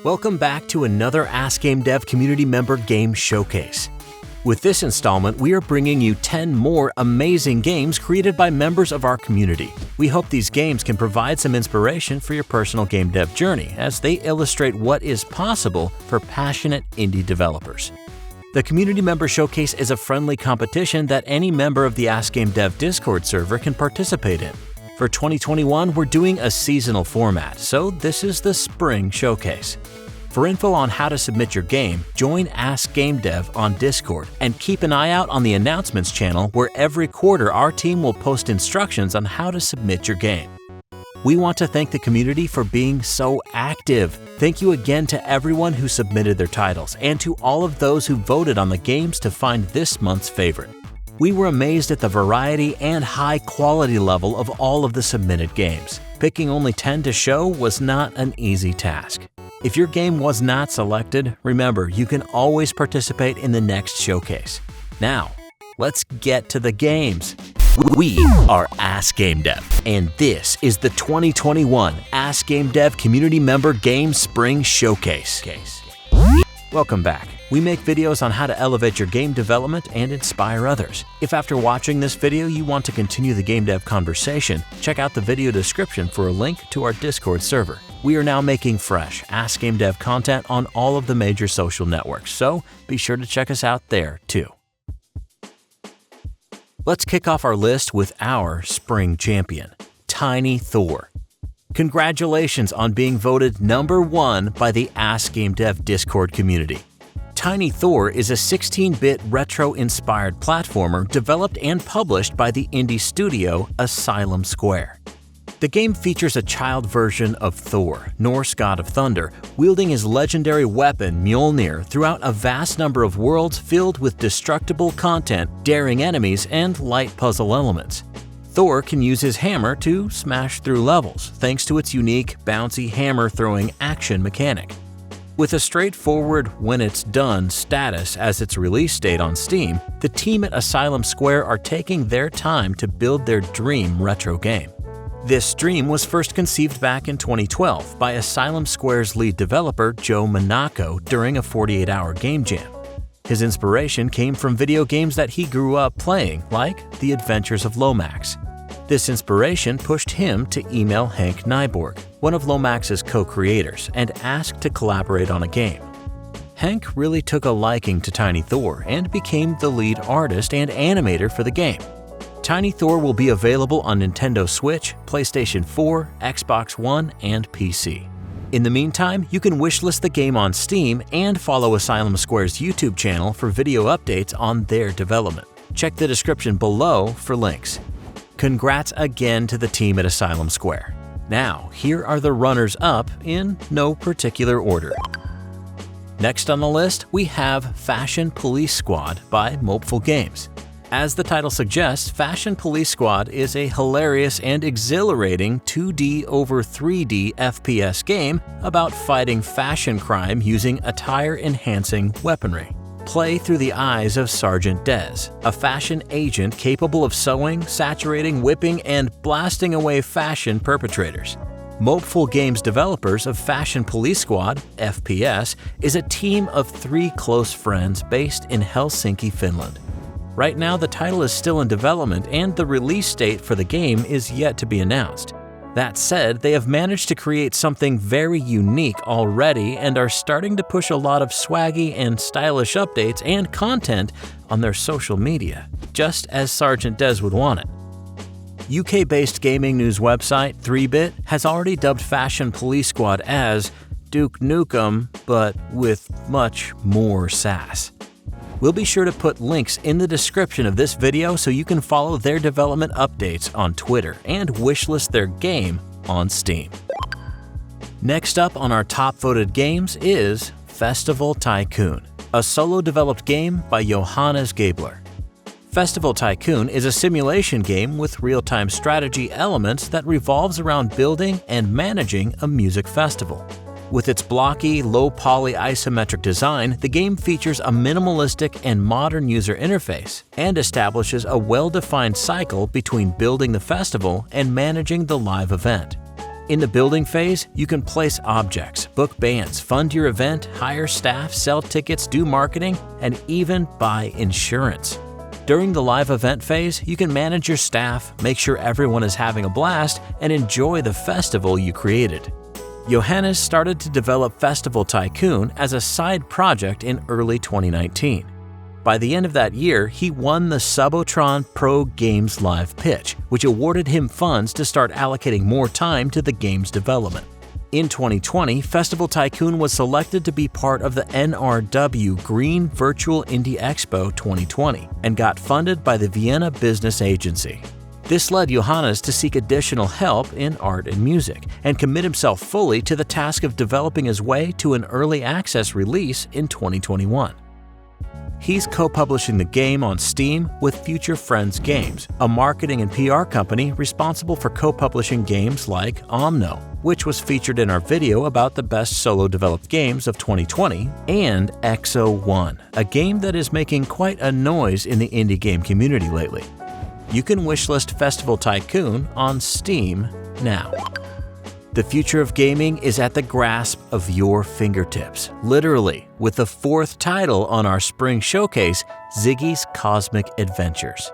Welcome back to another Ask Gamedev community member game showcase. With this installment, we are bringing you 10 more amazing games created by members of our community. We hope these games can provide some inspiration for your personal game dev journey as they illustrate what is possible for passionate indie developers. The Community Member Showcase is a friendly competition that any member of the Ask Gamedev Discord server can participate in. For 2021, we're doing a seasonal format, so this is the Spring Showcase. For info on how to submit your game, join Ask Gamedev on Discord and keep an eye out on the announcements channel where every quarter our team will post instructions on how to submit your game. We want to thank the community for being so active. Thank you again to everyone who submitted their titles and to all of those who voted on the games to find this month's favorite. We were amazed at the variety and high quality level of all of the submitted games. Picking only 10 to show was not an easy task. If your game was not selected, remember you can always participate in the next showcase. Now, let's get to the games. We are Ask Gamedev, and this is the 2021 Ask Gamedev Community Member Game Spring Showcase. Welcome back. We make videos on how to elevate your game development and inspire others. If after watching this video you want to continue the game dev conversation, check out the video description for a link to our Discord server. We are now making fresh Ask Gamedev content on all of the major social networks, so be sure to check us out there too. Let's kick off our list with our spring champion, Tiny Thor. Congratulations on being voted #1 by the Ask Gamedev Discord community. Tiny Thor is a 16-bit retro-inspired platformer developed and published by the indie studio Asylum Square. The game features a child version of Thor, Norse god of thunder, wielding his legendary weapon Mjolnir throughout a vast number of worlds filled with destructible content, daring enemies, and light puzzle elements. Thor can use his hammer to smash through levels, thanks to its unique, bouncy hammer-throwing action mechanic. With a straightforward when it's done status as its release date on Steam, the team at Asylum Square are taking their time to build their dream retro game. This dream was first conceived back in 2012 by Asylum Square's lead developer Joe Monaco during a 48-hour game jam. His inspiration came from video games that he grew up playing, like The Adventures of Lomax. This inspiration pushed him to email Hank Nyborg, one of Lomax's co-creators, and ask to collaborate on a game. Hank really took a liking to Tiny Thor and became the lead artist and animator for the game. Tiny Thor will be available on Nintendo Switch, PlayStation 4, Xbox One, and PC. In the meantime, you can wishlist the game on Steam and follow Asylum Square's YouTube channel for video updates on their development. Check the description below for links. Congrats again to the team at Asylum Square. Now, here are the runners-up in no particular order. Next on the list, we have Fashion Police Squad by Mopeful Games. As the title suggests, Fashion Police Squad is a hilarious and exhilarating 2D over 3D FPS game about fighting fashion crime using attire-enhancing weaponry. Play through the eyes of Sergeant Dez, a fashion agent capable of sewing, saturating, whipping, and blasting away fashion perpetrators. Mopeful Games developers of Fashion Police Squad, FPS, is a team of 3 close friends based in Helsinki, Finland. Right now, the title is still in development and the release date for the game is yet to be announced. That said, they have managed to create something very unique already and are starting to push a lot of swaggy and stylish updates and content on their social media, just as Sergeant Dez would want it. UK-based gaming news website 3bit has already dubbed Fashion Police Squad as Duke Nukem, but with much more sass. We'll be sure to put links in the description of this video so you can follow their development updates on Twitter and wishlist their game on Steam. Next up on our top voted games is Festival Tycoon, a solo-developed game by Johannes Gabler. Festival Tycoon is a simulation game with real-time strategy elements that revolves around building and managing a music festival. With its blocky, low-poly isometric design, the game features a minimalistic and modern user interface and establishes a well-defined cycle between building the festival and managing the live event. In the building phase, you can place objects, book bands, fund your event, hire staff, sell tickets, do marketing, and even buy insurance. During the live event phase, you can manage your staff, make sure everyone is having a blast, and enjoy the festival you created. Johannes started to develop Festival Tycoon as a side project in early 2019. By the end of that year, he won the Subotron Pro Games Live pitch, which awarded him funds to start allocating more time to the game's development. In 2020, Festival Tycoon was selected to be part of the NRW Green Virtual Indie Expo 2020 and got funded by the Vienna Business Agency. This led Johannes to seek additional help in art and music and commit himself fully to the task of developing his way to an early access release in 2021. He's co-publishing the game on Steam with Future Friends Games, a marketing and PR company responsible for co-publishing games like Omno, which was featured in our video about the best solo-developed games of 2020, and XO1, a game that is making quite a noise in the indie game community lately. You can wishlist Festival Tycoon on Steam now. The future of gaming is at the grasp of your fingertips, literally, with the 4th title on our spring showcase, Ziggy's Cosmic Adventures.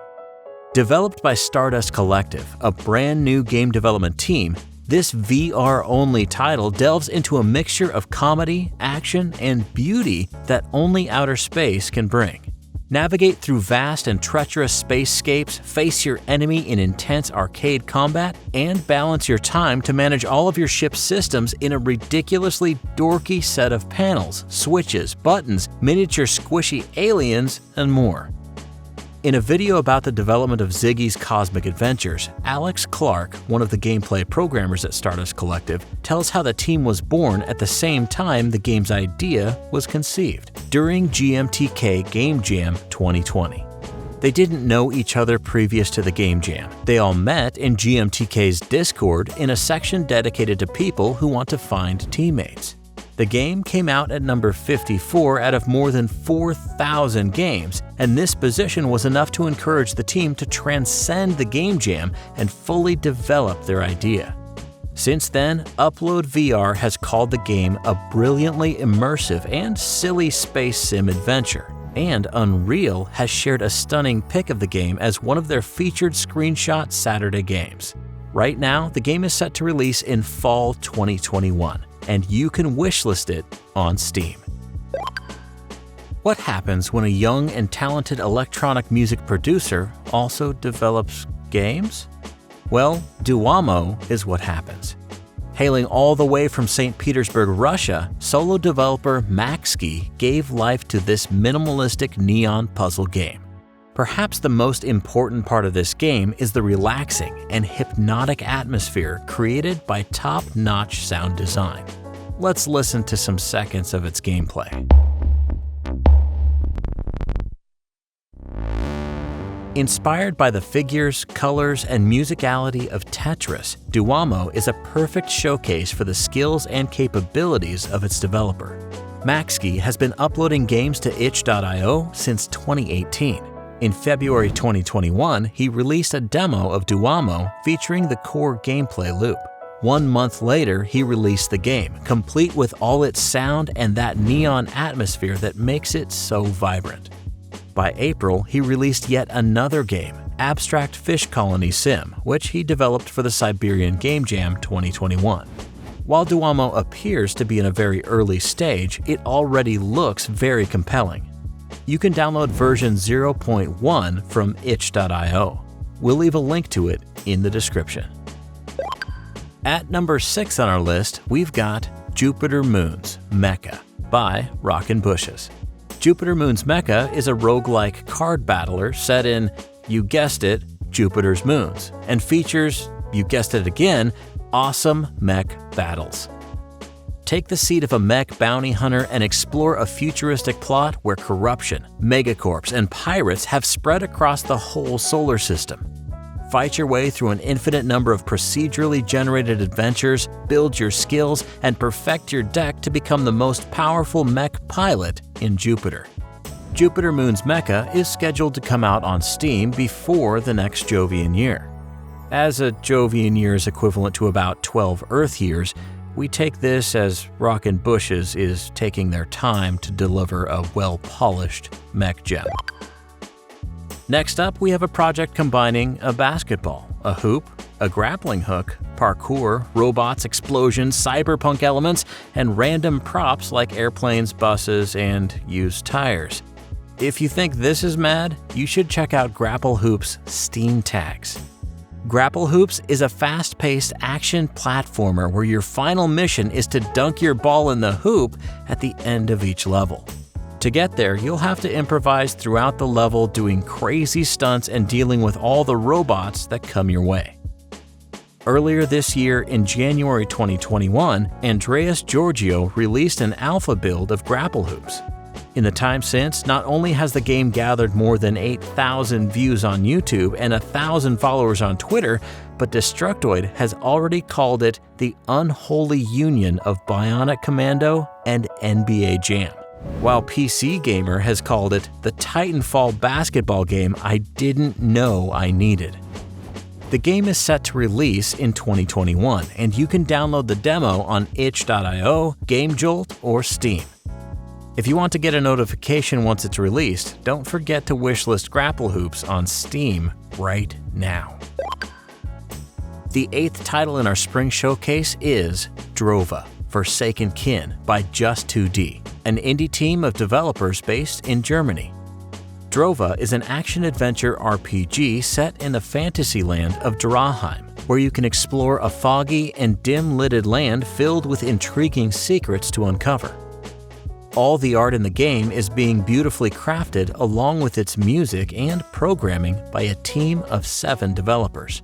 Developed by Stardust Collective, a brand new game development team, this VR-only title delves into a mixture of comedy, action, and beauty that only outer space can bring. Navigate through vast and treacherous spacescapes, face your enemy in intense arcade combat, and balance your time to manage all of your ship's systems in a ridiculously dorky set of panels, switches, buttons, miniature squishy aliens, and more. In a video about the development of Ziggy's Cosmic Adventures, Alex Clark, one of the gameplay programmers at Stardust Collective, tells how the team was born at the same time the game's idea was conceived, during GMTK Game Jam 2020. They didn't know each other previous to the Game Jam. They all met in GMTK's Discord in a section dedicated to people who want to find teammates. The game came out at number 54 out of more than 4,000 games, and this position was enough to encourage the team to transcend the Game Jam and fully develop their idea. Since then, Upload VR has called the game a brilliantly immersive and silly space sim adventure, and Unreal has shared a stunning pic of the game as one of their featured screenshot Saturday games. Right now, the game is set to release in fall 2021. And you can wishlist it on Steam. What happens when a young and talented electronic music producer also develops games? Well, Duomo is what happens. Hailing all the way from St. Petersburg, Russia, solo developer Maxki gave life to this minimalistic neon puzzle game. Perhaps the most important part of this game is the relaxing and hypnotic atmosphere created by top-notch sound design. Let's listen to some seconds of its gameplay. Inspired by the figures, colors, and musicality of Tetris, Duomo is a perfect showcase for the skills and capabilities of its developer. Maxki has been uploading games to itch.io since 2018. In February 2021, he released a demo of Duomo featuring the core gameplay loop. 1 month later, he released the game, complete with all its sound and that neon atmosphere that makes it so vibrant. By April, he released yet another game, Abstract Fish Colony Sim, which he developed for the Siberian Game Jam 2021. While Duomo appears to be in a very early stage, it already looks very compelling. You can download version 0.1 from itch.io. We'll leave a link to it in the description. At number 6 on our list, we've got Jupiter Moon's Mecha by Rockin' Bushes. Jupiter Moon's Mecha is a roguelike card battler set in, you guessed it, Jupiter's Moons, and features, you guessed it again, awesome mech battles. Take the seat of a mech bounty hunter and explore a futuristic plot where corruption, megacorps, and pirates have spread across the whole solar system. Fight your way through an infinite number of procedurally generated adventures, build your skills, and perfect your deck to become the most powerful mech pilot in Jupiter. Jupiter Moon's Mecha is scheduled to come out on Steam before the next Jovian year. As a Jovian year is equivalent to about 12 Earth years, we take this as Rockin' Bushes is taking their time to deliver a well-polished mech gem. Next up, we have a project combining a basketball, a hoop, a grappling hook, parkour, robots, explosions, cyberpunk elements, and random props like airplanes, buses, and used tires. If you think this is mad, you should check out Grapple Hoop's Steam tags. Grapple Hoops is a fast-paced action platformer where your final mission is to dunk your ball in the hoop at the end of each level. To get there, you'll have to improvise throughout the level, doing crazy stunts and dealing with all the robots that come your way. Earlier this year, in January 2021, Andreas Giorgio released an alpha build of Grapple Hoops. In the time since, not only has the game gathered more than 8,000 views on YouTube and 1,000 followers on Twitter, but Destructoid has already called it the unholy union of Bionic Commando and NBA Jam, while PC Gamer has called it the Titanfall basketball game I didn't know I needed. The game is set to release in 2021, and you can download the demo on itch.io, GameJolt, or Steam. If you want to get a notification once it's released, don't forget to wishlist Grapple Hoops on Steam right now. The 8th title in our spring showcase is Drova: Forsaken Kin by Just2D, an indie team of developers based in Germany. Drova is an action-adventure RPG set in the fantasy land of Duraheim, where you can explore a foggy and dim-lidded land filled with intriguing secrets to uncover. All the art in the game is being beautifully crafted along with its music and programming by a team of 7 developers.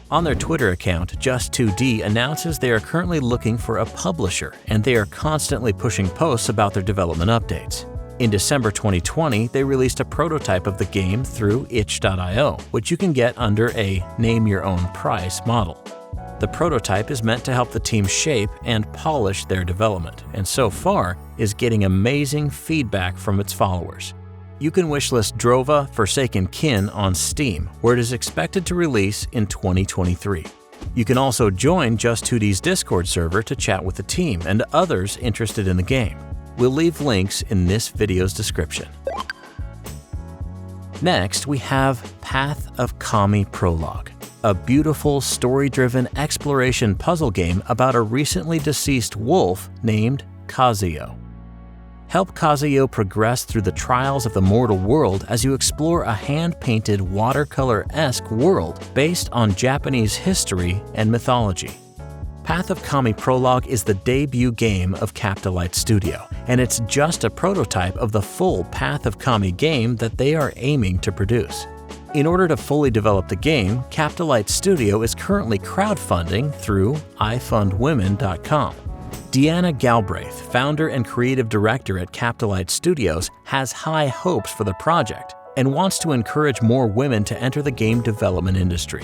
On their Twitter account, Just2D announces they are currently looking for a publisher, and they are constantly pushing posts about their development updates. In December 2020, they released a prototype of the game through itch.io, which you can get under a name-your-own-price model. The prototype is meant to help the team shape and polish their development, and so far is getting amazing feedback from its followers. You can wishlist Drova: Forsaken Kin on Steam, where it is expected to release in 2023. You can also join Just2D's Discord server to chat with the team and others interested in the game. We'll leave links in this video's description. Next, we have Path of Kami Prologue, a beautiful story-driven exploration puzzle game about a recently deceased wolf named Kazuyo. Help Kazuyo progress through the trials of the mortal world as you explore a hand-painted watercolor-esque world based on Japanese history and mythology. Path of Kami Prologue is the debut game of Capitolite Studio, and it's just a prototype of the full Path of Kami game that they are aiming to produce. In order to fully develop the game, Capitolite Studio is currently crowdfunding through ifundwomen.com. Deanna Galbraith, founder and creative director at Capitolite Studios, has high hopes for the project and wants to encourage more women to enter the game development industry.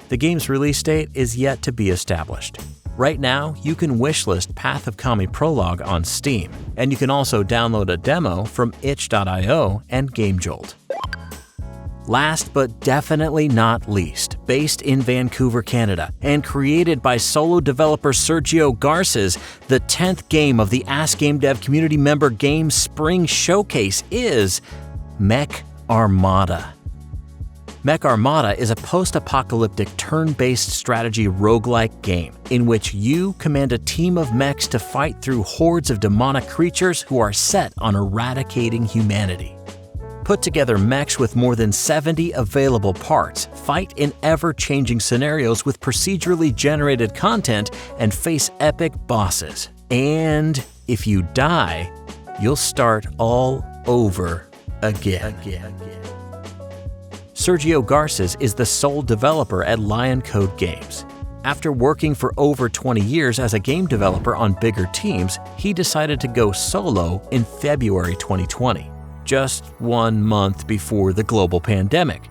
The game's release date is yet to be established. Right now, you can wishlist Path of Kami Prologue on Steam, and you can also download a demo from itch.io and GameJolt. Last but definitely not least, based in Vancouver, Canada, and created by solo developer Sergio Garces, the 10th game of the Ask Gamedev community member game Spring Showcase is Mech Armada. Mech Armada is a post-apocalyptic turn-based strategy roguelike game in which you command a team of mechs to fight through hordes of demonic creatures who are set on eradicating humanity. Put together mechs with more than 70 available parts, fight in ever-changing scenarios with procedurally generated content, and face epic bosses. And if you die, you'll start all over again. Sergio Garces is the sole developer at Lion Code Games. After working for over 20 years as a game developer on bigger teams, he decided to go solo in February 2020, just 1 month before the global pandemic.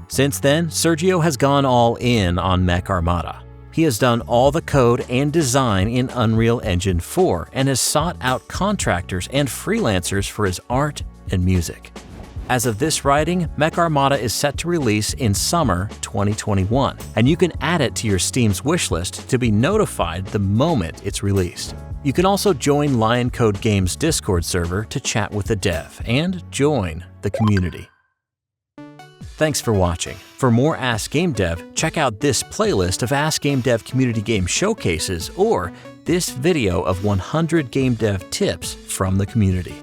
Since then, Sergio has gone all in on Mech Armada. He has done all the code and design in Unreal Engine 4 and has sought out contractors and freelancers for his art and music. As of this writing, Mech Armada is set to release in summer 2021, and you can add it to your Steam's wishlist to be notified the moment it's released. You can also join Lion Code Games Discord server to chat with the dev and join the community. Thanks for watching. For more Ask Gamedev, check out this playlist of Ask Gamedev community game showcases or this video of 100 game dev tips from the community.